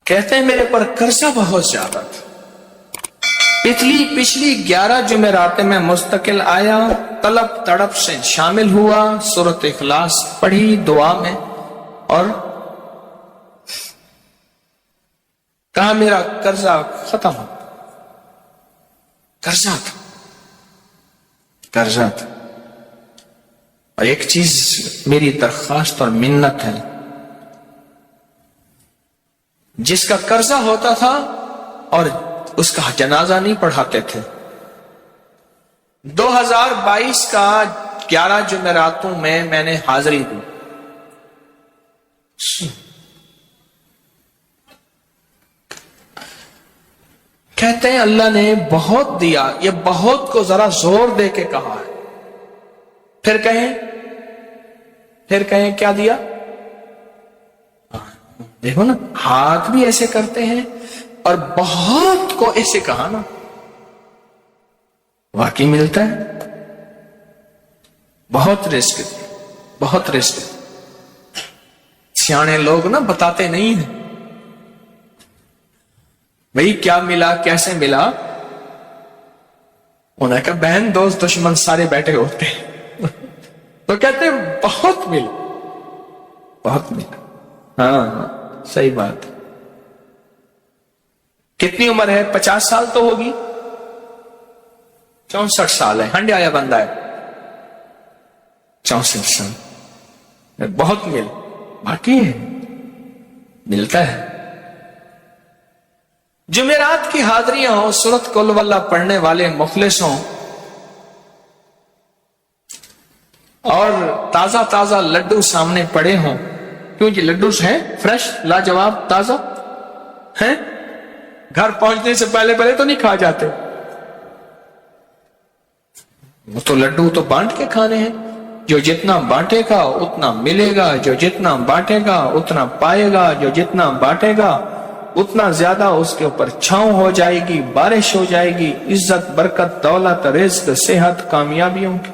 کہتے ہیں میرے پر قرضہ بہت زیادہ تھا. پچھلی 11 جمعراتیں میں مستقل آیا، طلب تڑپ سے شامل ہوا، سورۃ اخلاص پڑھی دعا میں، اور کہا میرا قرضہ ختم ہو. قرضہ تھا. اور ایک چیز میری درخواست اور منت ہے، جس کا قرضہ ہوتا تھا اور اس کا جنازہ نہیں پڑھاتے تھے، 2022 کا 11 جمعراتوں میں نے حاضری دی. کہتے ہیں اللہ نے بہت دیا. یہ بہت کو ذرا زور دے کے کہا ہے. پھر کہیں کیا دیا؟ دیکھو نا، ہاتھ بھی ایسے کرتے ہیں اور بہت کو ایسے کہا نا، واقعی ملتا ہے. بہت رزق. سیانے لوگ نا بتاتے نہیں ہیں بھئی کیا ملا، کیسے ملا. انہوں نے کہا بہن دوست دشمن سارے بیٹھے ہوتے ہیں تو کہتے ہیں بہت ملا. ہاں صحیح بات. کتنی عمر ہے؟ 50 سال تو ہوگی. 64 سال ہے. ہنڈے آیا بندہ ہے. 64 سال. بہت باقی ہے، ملتا ہے. جمعرات کی حاضریاں ہوں، سورۃ قل ہو اللہ پڑھنے والے مخلص ہوں، اور تازہ لڈو سامنے پڑے ہوں. کیوں جی؟ لڈو ہیں فریش، لاجواب، تازہ ہیں. گھر پہنچنے سے پہلے تو نہیں کھا جاتے. وہ تو لڈو تو بانٹ کے کھانے ہیں. جو جتنا بانٹے گا اتنا ملے گا، جو جتنا بانٹے گا اتنا پائے گا، جو جتنا بانٹے گا اتنا زیادہ اس کے اوپر چھاؤں ہو جائے گی، بارش ہو جائے گی، عزت، برکت، دولت، رزق، صحت، کامیابیوں کی.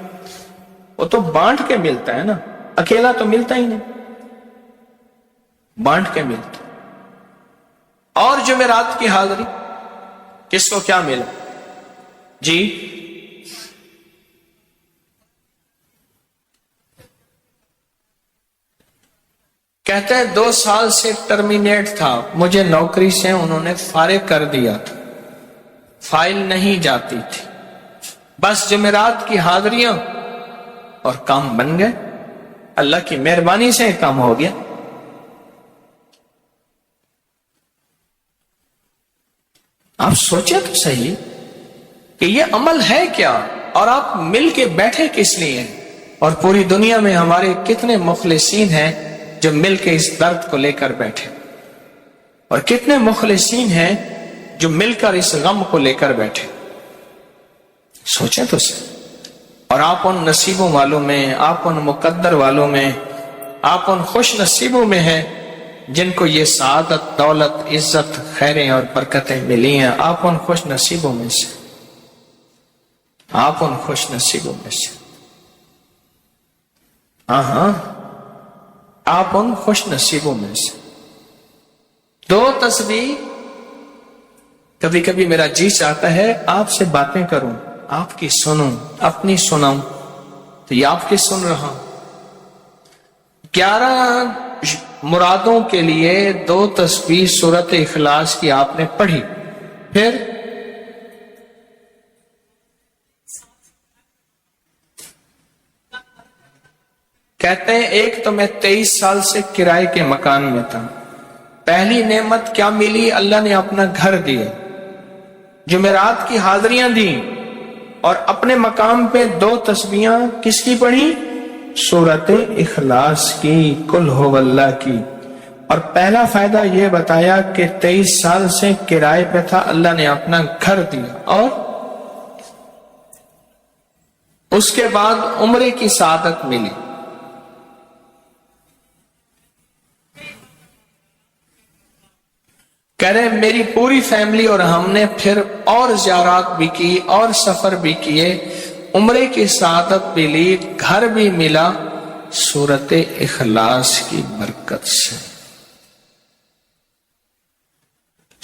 وہ تو بانٹ کے ملتا ہے نا، اکیلا تو ملتا ہی نہیں، بانٹ کے ملتا. اور جمعرات کی حاضری کس کو کیا ملا جی؟ کہتے ہیں 2 سال سے ٹرمینیٹ تھا، مجھے نوکری سے انہوں نے فارغ کر دیا تھا، فائل نہیں جاتی تھی. بس جمعرات کی حاضریاں اور کام بن گئے. اللہ کی مہربانی سے کام ہو گیا. آپ سوچیں تو صحیح کہ یہ عمل ہے کیا، اور آپ مل کے بیٹھے کس لیے؟ اور پوری دنیا میں ہمارے کتنے مخلصین ہیں جو مل کے اس درد کو لے کر بیٹھے، اور کتنے مخلصین ہیں جو مل کر اس غم کو لے کر بیٹھے. سوچیں تو صحیح. اور آپ ان نصیبوں والوں میں، آپ ان مقدر والوں میں، آپ ان خوش نصیبوں میں ہیں جن کو یہ سعادت، دولت، عزت، خیریں اور برکتیں ملی ہیں. آپ ان خوش نصیبوں میں سے، آپ ان خوش نصیبوں میں سے. ہاں آپ ان خوش نصیبوں میں سے. 2 تسبیح. کبھی کبھی میرا جی چاہتا ہے آپ سے باتیں کروں، آپ کی سنوں، اپنی سناؤں، تو یہ آپ کی سن رہا ہوں. 11 مرادوں کے لیے 2 تسبیح سورۃ اخلاص کی آپ نے پڑھی. پھر کہتے ہیں ایک تو میں 23 سال سے کرائے کے مکان میں تھا. پہلی نعمت کیا ملی؟ اللہ نے اپنا گھر دیا، جمعرات کی حاضریاں دی، اور اپنے مقام پہ 2 تسبیحاں کس کی پڑھی؟ سورۃ اخلاص کی، قل ہو اللہ کی. اور پہلا فائدہ یہ بتایا کہ 23 سال سے کرائے پہ تھا، اللہ نے اپنا گھر دیا، اور اس کے بعد عمرے کی سعادت ملی. کہہ رہے میری پوری فیملی اور ہم نے پھر اور زیارات بھی کی اور سفر بھی کیے، عمرے کی سعادت بھی لی، گھر بھی ملا سورۃ اخلاص کی برکت سے.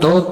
2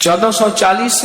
1440।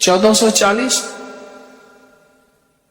1440।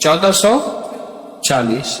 1440।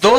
2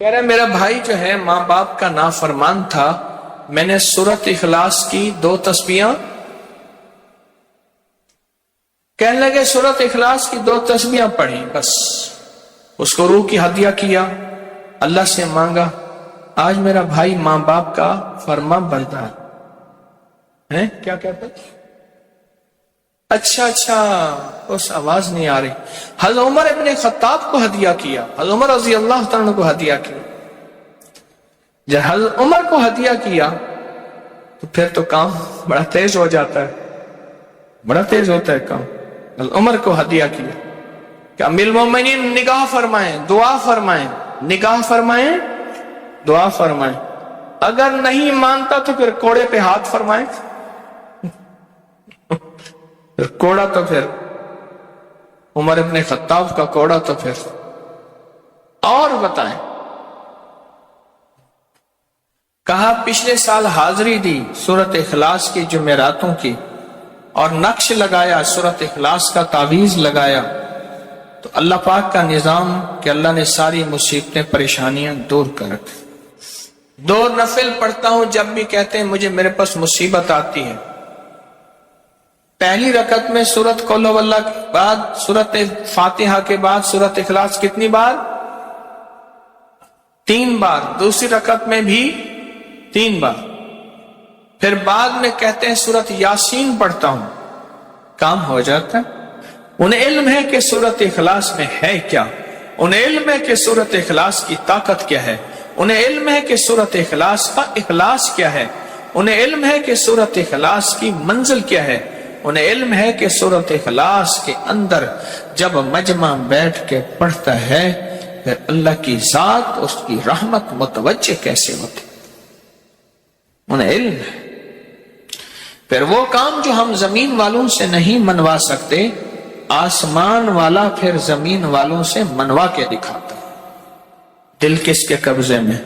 کہہ رہے میرا بھائی جو ہے ماں باپ کا نافرمان تھا، میں نے سورت اخلاص کی 2 تسبیحاں، کہنے لگے سورت اخلاص کی 2 تسبیحاں پڑھی، بس اس کو روح کی ہدیہ کیا، اللہ سے مانگا، آج میرا بھائی ماں باپ کا فرما بردار ہے۔ کیا کہتا؟ اچھا اس آواز نہیں آ رہی۔ حضرت عمر ابن خطاب کو ہدیہ کیا، حضرت عمر رضی اللہ تعالیٰ کو ہدیہ کیا۔ جب حضرت عمر کو ہدیہ کیا تو پھر تو کام بڑا تیز ہو جاتا ہے، بڑا تیز ہوتا ہے کام۔ حضرت عمر کو ہدیہ کیا کہ امیر المومنین نگاہ فرمائیں، دعا فرمائیں، نگاہ فرمائیں، دعا فرمائیں، اگر نہیں مانتا تو پھر کوڑے پہ ہاتھ فرمائیں، پھر کوڑا تو پھر عمر ابن خطاب کا کوڑا تو پھر اور بتائیں۔ کہا پچھلے سال حاضری دی سورت اخلاص کی جمعراتوں کی، اور نقش لگایا سورت اخلاص کا، تعویذ لگایا، تو اللہ پاک کا نظام کہ اللہ نے ساری مصیبتیں پریشانیاں دور کر رکھی۔ 2 نفل پڑھتا ہوں جب بھی کہتے ہیں مجھے میرے پاس مصیبت آتی ہے۔ پہلی رکعت میں سورت قل هو اللہ کے بعد، سورت فاتحہ کے بعد سورت اخلاص کتنی بار؟ 3 بار۔ دوسری رکعت میں بھی 3 بار۔ پھر بعد میں کہتے ہیں سورت یاسین پڑھتا ہوں، کام ہو جاتا ہے۔ انہیں علم ہے کہ سورت اخلاص میں ہے کیا، انہیں علم ہے کہ سورت اخلاص کی طاقت کیا ہے، انہیں علم ہے کہ سورت اخلاص کا اخلاص کیا ہے، انہیں علم ہے کہ سورت اخلاص کی منزل کیا ہے، انہیں علم ہے کہ سورت اخلاص کے اندر جب مجمع بیٹھ کے پڑھتا ہے پھر اللہ کی ذات، اس کی رحمت متوجہ کیسے ہوتی، انہیں علم ہے۔ پھر وہ کام جو ہم زمین والوں سے نہیں منوا سکتے، آسمان والا پھر زمین والوں سے منوا کے دکھاتا۔ دل کس کے قبضے میں؟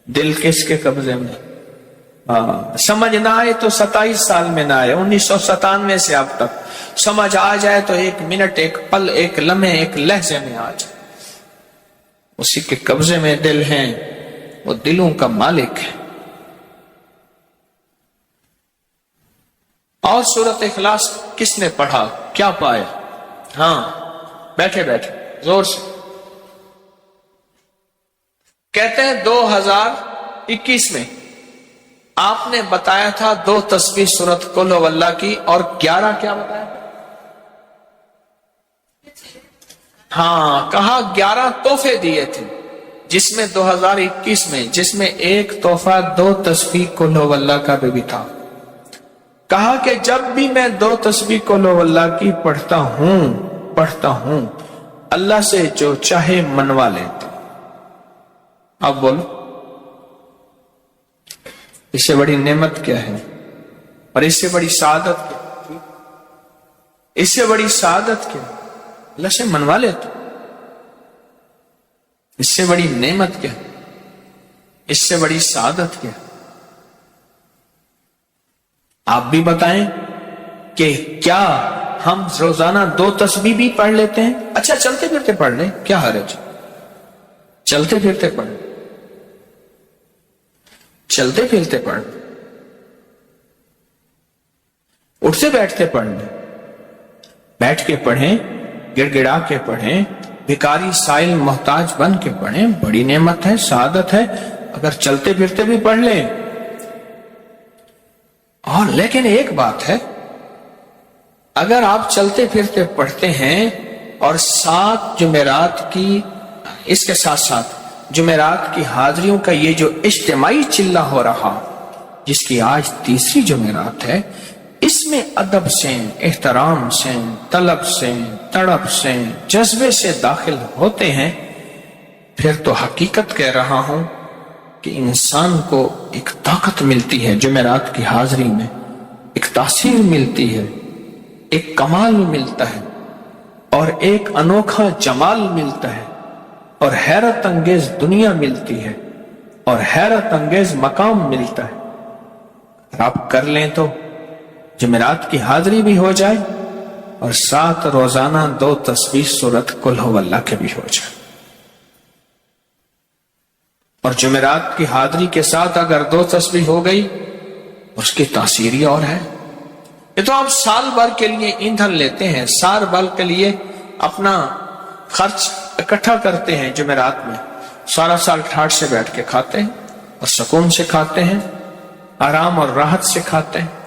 دل کس کے قبضے میں؟ سمجھ نہ آئے تو 27 سال میں نہ آئے، 1997 سے اب تک سمجھ آ جائے تو 1 منٹ، 1 پل، 1 لمحے، 1 لہجے میں آ جائے۔ اسی کے قبضے میں دل ہیں، وہ دلوں کا مالک ہے۔ اور سورت اخلاص کس نے پڑھا کیا پایا؟ ہاں بیٹھے بیٹھے زور سے کہتے ہیں 2021 میں آپ نے بتایا تھا 2 تسبیح سورت قل هو اللہ کی، اور 11 کیا بتایا تھا؟ ہاں کہا 11 تحفے دیے تھے، جس میں 2021 میں جس میں ایک تحفہ 2 تسبیح قل هو اللہ کا بھی تھا۔ کہا کہ جب بھی میں 2 تسبیح قل هو اللہ کی پڑھتا ہوں اللہ سے جو چاہے منوا لیتا۔ اب بولو اس سے بڑی نعمت کیا ہے، اور اس سے بڑی سعادت کیا، اس سے بڑی سعادت کیا؟ اللہ سے منوا لیتا، اس سے بڑی نعمت کیا، اس سے بڑی سعادت کیا؟ آپ بھی بتائیں کہ کیا ہم روزانہ 2 تسبیح بھی پڑھ لیتے ہیں؟ اچھا چلتے پھرتے پڑھ لیں، کیا حرج؟ چلتے پھرتے پڑھ لیں، چلتے پھرتے پڑھ لیں، اٹھتے بیٹھتے پڑھ لیں، بیٹھ کے پڑھیں، گڑ گڑا کے پڑھیں، بھکاری سائل محتاج بن کے پڑھیں، بڑی نعمت ہے، سعادت ہے اگر چلتے پھرتے بھی پڑھ لیں۔ اور لیکن ایک بات ہے، اگر آپ چلتے پھرتے پڑھتے ہیں اور 7 جمعرات کی، اس کے ساتھ ساتھ جمعرات کی حاضریوں کا یہ جو اجتماعی چلہ ہو رہا، جس کی آج 3ری جمعرات ہے، اس میں ادب سے، احترام سے، طلب سے، تڑپ سے، جذبے سے داخل ہوتے ہیں، پھر تو حقیقت کہہ رہا ہوں کہ انسان کو ایک طاقت ملتی ہے جمعرات کی حاضری میں، ایک تاثیر ملتی ہے، ایک کمال ملتا ہے، اور ایک انوکھا جمال ملتا ہے، اور حیرت انگیز دنیا ملتی ہے، اور حیرت انگیز مقام ملتا ہے۔ اگر آپ کر لیں تو جمعرات کی حاضری بھی ہو جائے اور ساتھ روزانہ 2 تسبیح سورت قل هو اللہ کے بھی ہو جائے۔ اور جمعرات کی حاضری کے ساتھ اگر 2 تسبیح ہو گئی اس کی تاثیر ہی اور ہے۔ یہ تو آپ سال بھر کے لیے ایندھن لیتے ہیں، سال بھر کے لیے اپنا خرچ اکٹھا کرتے ہیں جمعرات میں، سارا سال ٹھاٹھ سے بیٹھ کے کھاتے ہیں اور سکون سے کھاتے ہیں، آرام اور راحت سے کھاتے ہیں۔